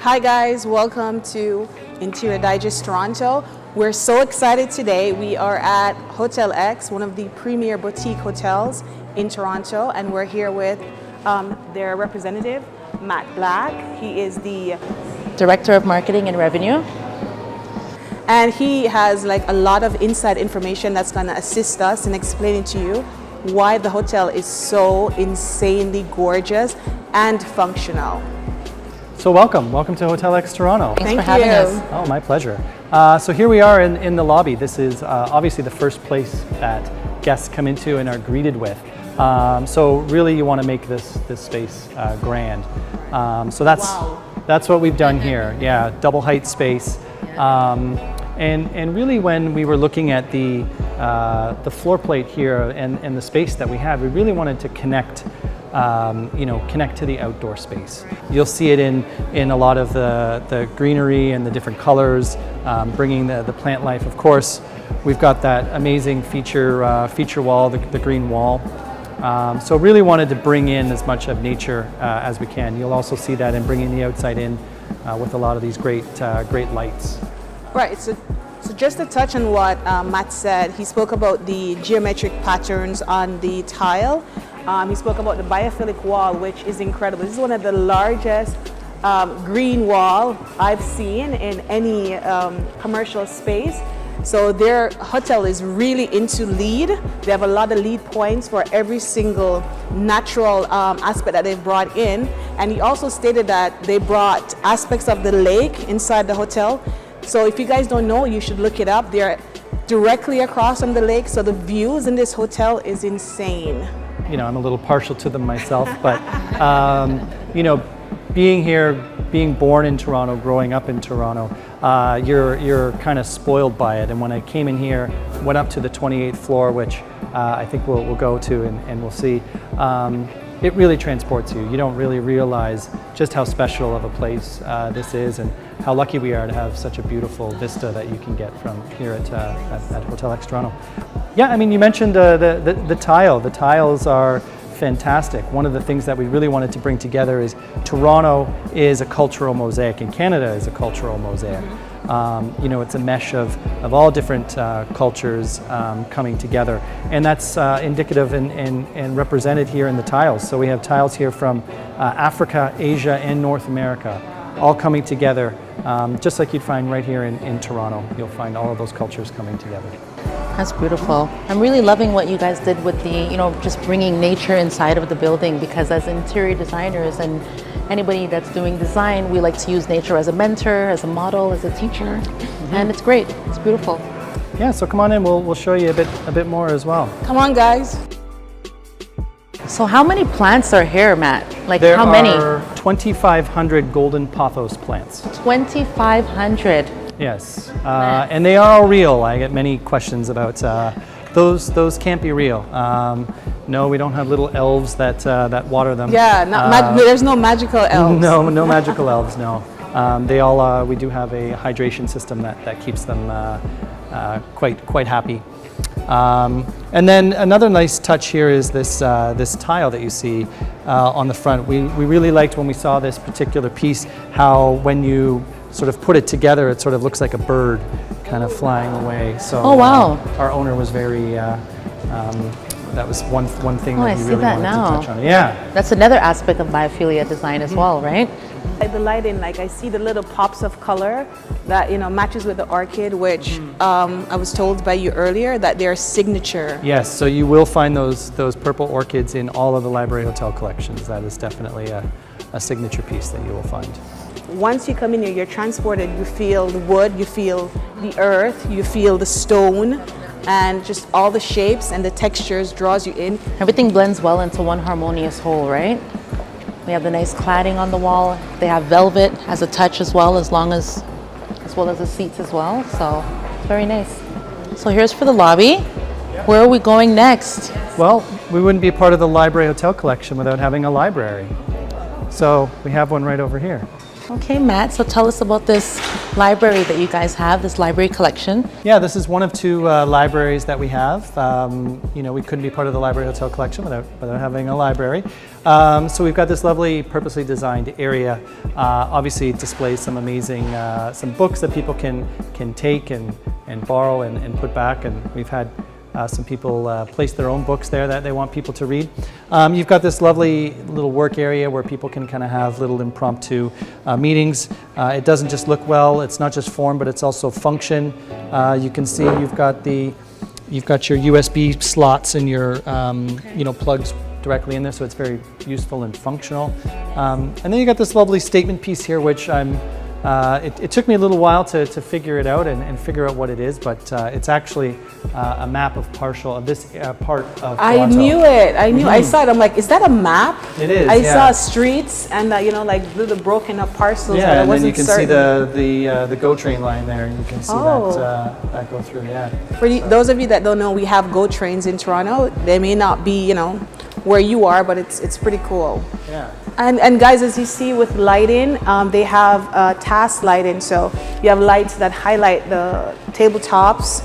Hi guys, welcome to Interior Digest Toronto. We're so excited today. We are at Hotel X, one of the premier boutique hotels in Toronto, and we're here with their representative, Matt Black. He is the Director of Marketing and Revenue. And he has like a lot of inside information that's going to assist us in explaining to you why the hotel is so insanely gorgeous and functional. So welcome to Hotel X Toronto. Thanks for having us. Oh, my pleasure. So here we are in the lobby. This is obviously the first place that guests come into and are greeted with. So really you want to make this space grand. So that's what we've done here. Yeah, double height space. And really when we were looking at the floor plate here and the space that we had, we really wanted to connect to the outdoor space. You'll see it in a lot of the greenery and the different colors, bringing the plant life. Of course, we've got that amazing feature wall, the green wall. So really wanted to bring in as much of nature as we can. You'll also see that in bringing the outside in with a lot of these great lights. Right, so just to touch on what Matt said, he spoke about the geometric patterns on the tile. He spoke about the biophilic wall, which is incredible. This is one of the largest green wall I've seen in any commercial space. So their hotel is really into LEED. They have a lot of LEED points for every single natural aspect that they've brought in. And he also stated that they brought aspects of the lake inside the hotel. So if you guys don't know, you should look it up. They're directly across from the lake, so the views in this hotel is insane. You know, I'm a little partial to them myself, but being here, being born in Toronto, growing up in Toronto, you're kind of spoiled by it. And when I came in here, went up to the 28th floor, which I think we'll go to and we'll see, it really transports you. You don't really realize just how special of a place this is and how lucky we are to have such a beautiful vista that you can get from here at Hotel X Toronto. Yeah, I mean, you mentioned the tile. The tiles are fantastic. One of the things that we really wanted to bring together is Toronto is a cultural mosaic and Canada is a cultural mosaic. It's a mesh of all different cultures coming together, and that's indicative and represented here in the tiles. So we have tiles here from Africa, Asia, and North America, all coming together, just like you'd find right here in Toronto. You'll find all of those cultures coming together. That's beautiful. I'm really loving what you guys did with the, just bringing nature inside of the building, because as interior designers and anybody that's doing design, we like to use nature as a mentor, as a model, as a teacher, and it's great. It's beautiful. Yeah, so come on in. We'll show you a bit more as well. Come on, guys. So how many plants are here, Matt? There how many? There are 2,500 golden pothos plants. 2,500. Yes, and they are all real. I get many questions about those can't be real. No, we don't have little elves that water them. Yeah, there's no magical elves. No magical elves. No, they all. We do have a hydration system that keeps them quite happy. And then another nice touch here is this tile that you see on the front. We really liked when we saw this particular piece how when you sort of put it together, it sort of looks like a bird kind of flying away. So oh wow! Our owner was very. That was one thing that he really wanted to touch on. Yeah, that's another aspect of biophilia design as well, right? Like the lighting, I see the little pops of color that matches with the orchid, which I was told by you earlier that they're signature. Yes, so you will find those purple orchids in all of the Library Hotel collections. That is definitely a signature piece that you will find. Once you come in here, you're transported. You feel the wood, you feel the earth, you feel the stone, and just all the shapes and the textures draws you in. Everything blends well into one harmonious whole, right? We have the nice cladding on the wall. They have velvet as a touch as well as well as the seats as well. So it's very nice. So here's for the lobby. Where are we going next? Well, we wouldn't be part of the Library Hotel collection without having a library. So we have one right over here. Okay, Matt, so tell us about this library that you guys have, this library collection. Yeah, this is one of two libraries that we have. You know, we couldn't be part of the library hotel collection without having a library. So we've got this lovely, purposely designed area. Obviously, it displays some amazing, some books that people can take and borrow and put back. And we've had some people place their own books there that they want people to read. You've got this lovely little work area where people can kind of have little impromptu meetings. It doesn't just look well, it's not just form, but it's also function. You can see you've got your USB slots and your you know, plugs directly in there, so it's very useful and functional. And then you got this lovely statement piece here, which it took me a little while to figure it out and figure out what it is, but it's actually a map of this part of Toronto. I knew it. I saw it. I'm like, is that a map? It is. I saw streets and you know, like little broken up parcels. Yeah, but I and then wasn't you can certain. see the GO train line there, and you can see that go through. Yeah. For those of you that don't know, we have GO trains in Toronto. They may not be, you know, where you are, but it's pretty cool. Yeah. And guys, as you see with lighting, they have task lighting. So you have lights that highlight the tabletops.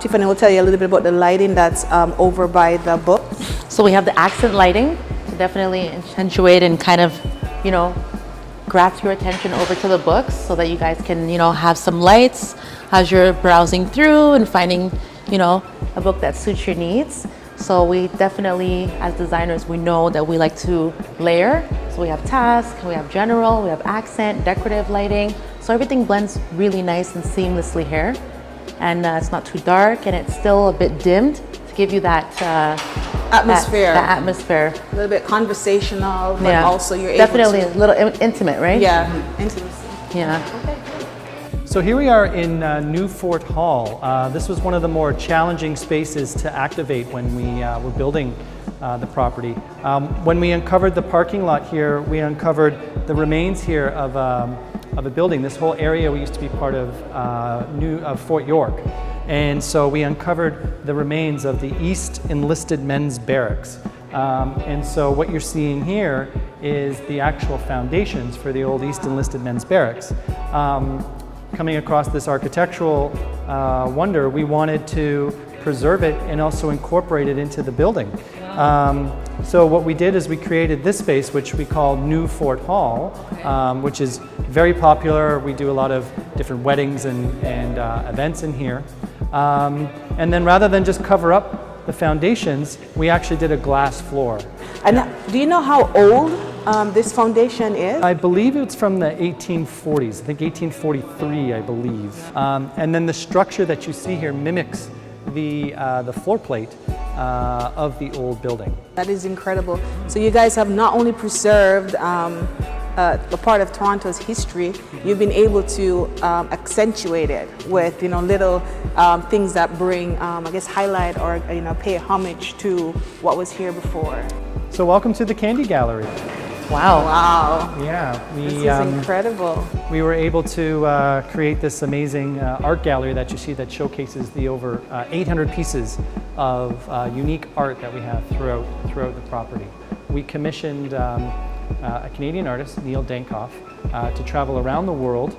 Tiffany will tell you a little bit about the lighting that's over by the book. So we have the accent lighting to definitely accentuate and kind of, you know, grasp your attention over to the books so that you guys can, you know, have some lights as you're browsing through and finding, you know, a book that suits your needs. So we definitely, as designers, we know that we like to layer. So we have task, we have general, we have accent, decorative lighting. So everything blends really nice and seamlessly here. And it's not too dark, and it's still a bit dimmed to give you that atmosphere. That atmosphere. A little bit conversational, but also you're definitely able to... a little intimate, right? Yeah, intimacy. Yeah. Okay. So here we are in New Fort Hall. This was one of the more challenging spaces to activate when we were building the property. When we uncovered the parking lot here, we uncovered the remains here of a building. This whole area used to be part of Fort York. And so we uncovered the remains of the East Enlisted Men's Barracks. And so what you're seeing here is the actual foundations for the old East Enlisted Men's Barracks. Coming across this architectural wonder, we wanted to preserve it and also incorporate it into the building. So what we did is we created this space, which we call New Fort Hall, which is very popular. We do a lot of different weddings and events in here. And then rather than just cover up the foundations, we actually did a glass floor. And do you know how old this foundation is? I believe it's from the 1840s, I think 1843, I believe. And then the structure that you see here mimics the floor plate of the old building. That is incredible. So you guys have not only preserved a part of Toronto's history, you've been able to accentuate it with, you know, little things that bring, I guess, highlight or, you know, pay homage to what was here before. So welcome to the Candy Gallery. Wow. Wow. Yeah, This is incredible. we were able to create this amazing art gallery that you see that showcases the over 800 pieces of unique art that we have throughout the property. We commissioned a Canadian artist, Neil Dankoff, to travel around the world,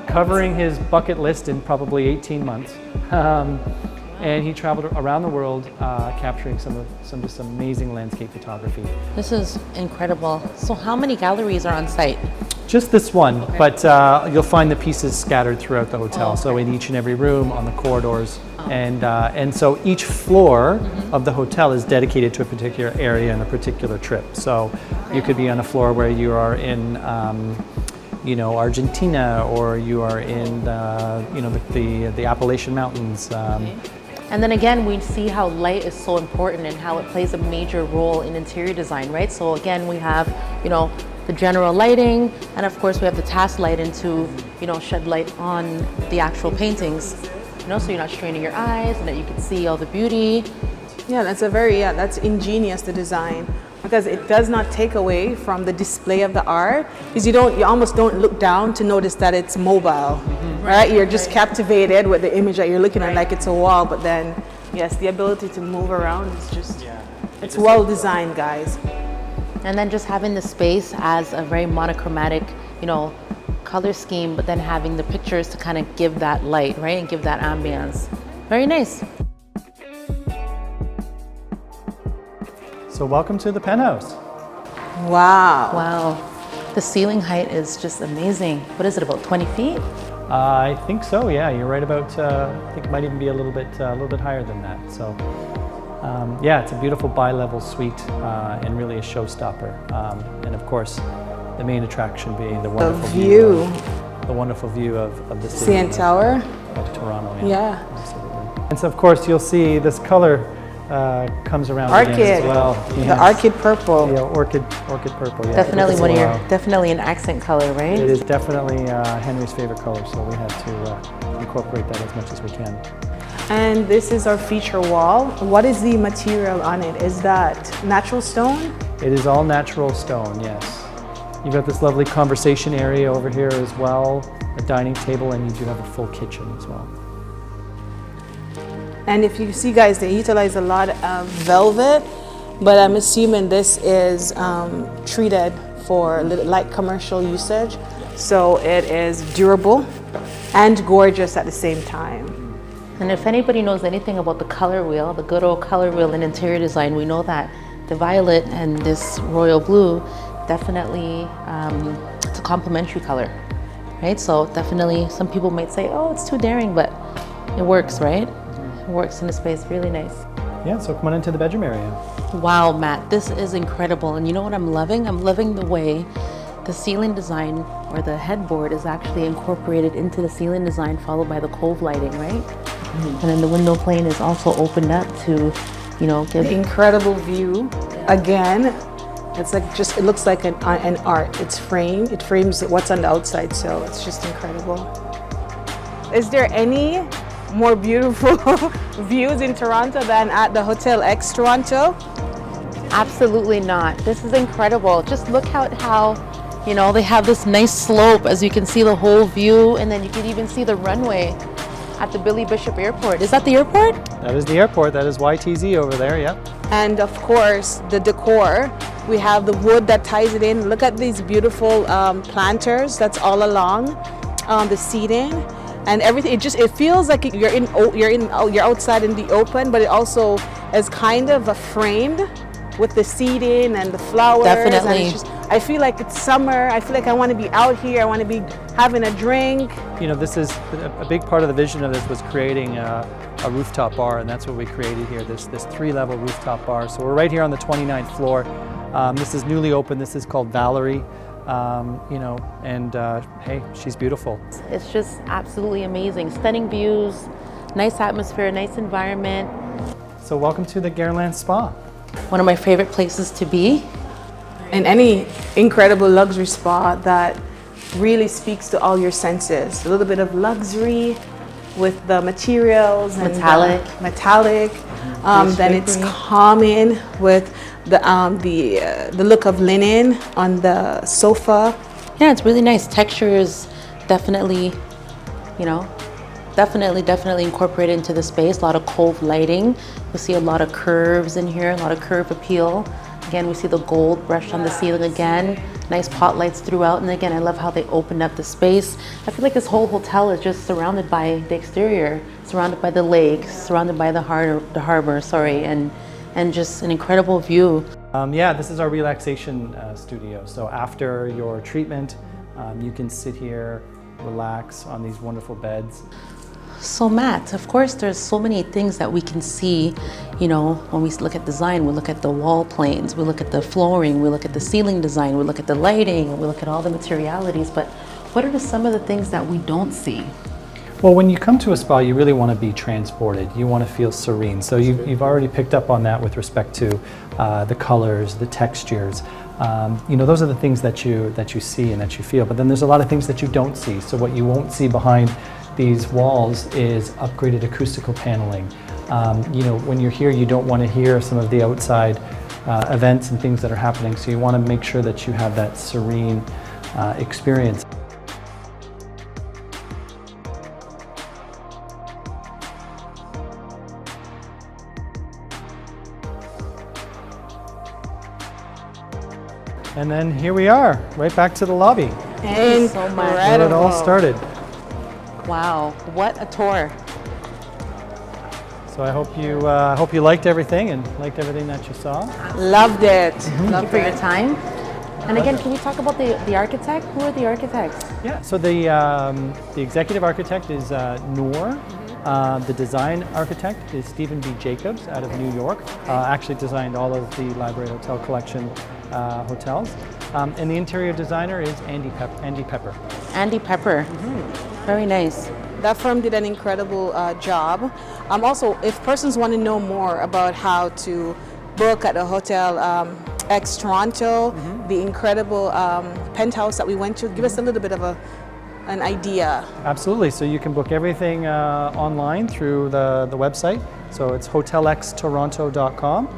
covering his bucket list in probably 18 months. And he traveled around the world capturing some just amazing landscape photography. This is incredible. So how many galleries are on site? Just this one, but you'll find the pieces scattered throughout the hotel. So in each and every room, on the corridors, and so each floor of the hotel is dedicated to a particular area and a particular trip. So you could be on a floor where you are in, you know, Argentina, or you are in, you know, the Appalachian Mountains. And then again, we see how light is so important and how it plays a major role in interior design, right? So again, we have, you know, the general lighting, and of course we have the task lighting to, you know, shed light on the actual paintings, you know, so you're not straining your eyes and that you can see all the beauty. Yeah, that's ingenious, the design, because it does not take away from the display of the art, because you almost don't look down to notice that it's mobile, right? You're just captivated with the image that you're looking at, like it's a wall, but then, yes, the ability to move around is just, it's well designed, guys. And then just having the space as a very monochromatic, you know, color scheme, but then having the pictures to kind of give that light, right? And give that ambience. Very nice. So welcome to the penthouse. Wow. Wow. The ceiling height is just amazing. What is it, about 20 feet? I think so. Yeah, you're right about. I think it might even be a little bit higher than that. So, yeah, it's a beautiful bi-level suite and really a showstopper. And of course, the main attraction being the wonderful view. The wonderful view of the city CN Tower. of Toronto. Yeah. Absolutely. And so, of course, you'll see this color comes around again as well. The Yes. orchid purple. Yeah, orchid purple. Yeah, Definitely one of your, definitely an accent color, right? It is definitely Henry's favorite color, so we had to incorporate that as much as we can. And this is our feature wall. What is the material on it? Is that natural stone? It is all natural stone, yes. You've got this lovely conversation area over here as well, a dining table, and you do have a full kitchen as well. And if you see, guys, they utilize a lot of velvet, but I'm assuming this is treated for light commercial usage. So it is durable and gorgeous at the same time. And if anybody knows anything about the color wheel, the good old color wheel in interior design, we know that the violet and this royal blue definitely, it's a complementary color, right? So definitely some people might say, oh, it's too daring, but it works, right? It works in the space, really nice. Yeah, so come on into the bedroom area. Wow, Matt, this is incredible. And you know what I'm loving? I'm loving the way the ceiling design or the headboard is actually incorporated into the ceiling design, followed by the cove lighting, right? And then the window plane is also opened up to, you know, give Incredible view. Again, it's like just, it looks like an art. It's framed, it frames what's on the outside, so it's just incredible. Is there any more beautiful views in Toronto than at the Hotel X Toronto? Absolutely not. This is incredible. Just look how, you know, they have this nice slope, as you can see the whole view, and then you can even see the runway at the Billy Bishop Airport. Is that the airport? That is the airport. That is YTZ over there, yeah. And of course, the decor. We have the wood that ties it in. Look at these beautiful planters that's all along the seating. And everything, it feels like you're outside in the open, but it also is kind of framed with the seating and the flowers. Definitely. And it's just, I feel like it's summer. I feel like I want to be out here. I want to be having a drink. You know, this is a big part of the vision of this was creating a rooftop bar, and that's what we created here, this 3-level rooftop bar. So we're right here on the 29th floor. This is newly open. This is called Valerie. You know, and hey, she's beautiful. It's just absolutely amazing. Stunning views, nice atmosphere, nice environment. So welcome to the Gareland Spa. One of my favorite places to be. And any incredible luxury spa that really speaks to all your senses. A little bit of luxury with the materials and metallic. Then it's calming with the look of linen on the sofa. Yeah, it's really nice. Texture is definitely, you know, definitely incorporated into the space. A lot of cove lighting. We see a lot of curves in here, a lot of curve appeal. Again, we see the gold brushed on the ceiling again. Nice pot lights throughout. And again, I love how they opened up the space. I feel like this whole hotel is just surrounded by the exterior, surrounded by the lake, surrounded by the harbor, and just an incredible view. Yeah, this is our relaxation studio. So after your treatment, you can sit here, relax on these wonderful beds. So Matt, of course there's so many things that we can see, you know, when we look at design. We look at the wall planes, we look at the flooring, we look at the ceiling design, we look at the lighting, we look at all the materialities, but what are some of the things that we don't see? Well, when you come to a spa, you really want to be transported. You want to feel serene. So you've already picked up on that with respect to the colors, the textures. You know, those are the things that you see and that you feel. But then there's a lot of things that you don't see. So what you won't see behind these walls is upgraded acoustical paneling. You know, when you're here, you don't want to hear some of the outside events and things that are happening. So you want to make sure that you have that serene experience. And then here we are, right back to the lobby. Thank you so much. Where it all started. Wow, what a tour. So I hope you liked everything and liked everything that you saw. Loved it. Thank you for your time. And again, can you talk about the architect? Who are the architects? Yeah. So the executive architect is Noor. The design architect is Stephen B. Jacobs out of New York. Actually designed all of the Library Hotel Collection hotels. And the interior designer is Andy Pepper. Andy Pepper. Very nice. That firm did an incredible job. Also, if persons want to know more about how to book at the Hotel X Toronto, the incredible penthouse that we went to, give us a little bit of an idea. Absolutely. So you can book everything online through the website. So it's hotelxtoronto.com.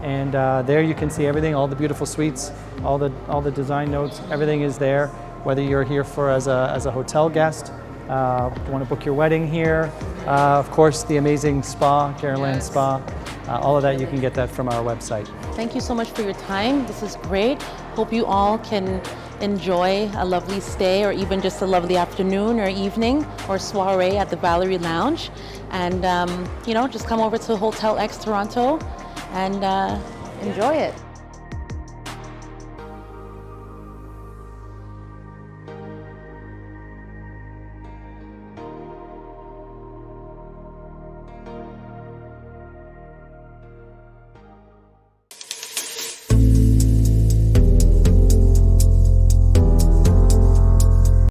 And there you can see everything, all the beautiful suites, all the design notes, everything is there. Whether you're here as a hotel guest, want to book your wedding here, of course the amazing spa, Caroline Spa, all of that you can get that from our website. Thank you so much for your time. This is great. Hope you all can enjoy a lovely stay or even just a lovely afternoon or evening or soiree at the Valerie Lounge. And just come over to Hotel X Toronto and enjoy it.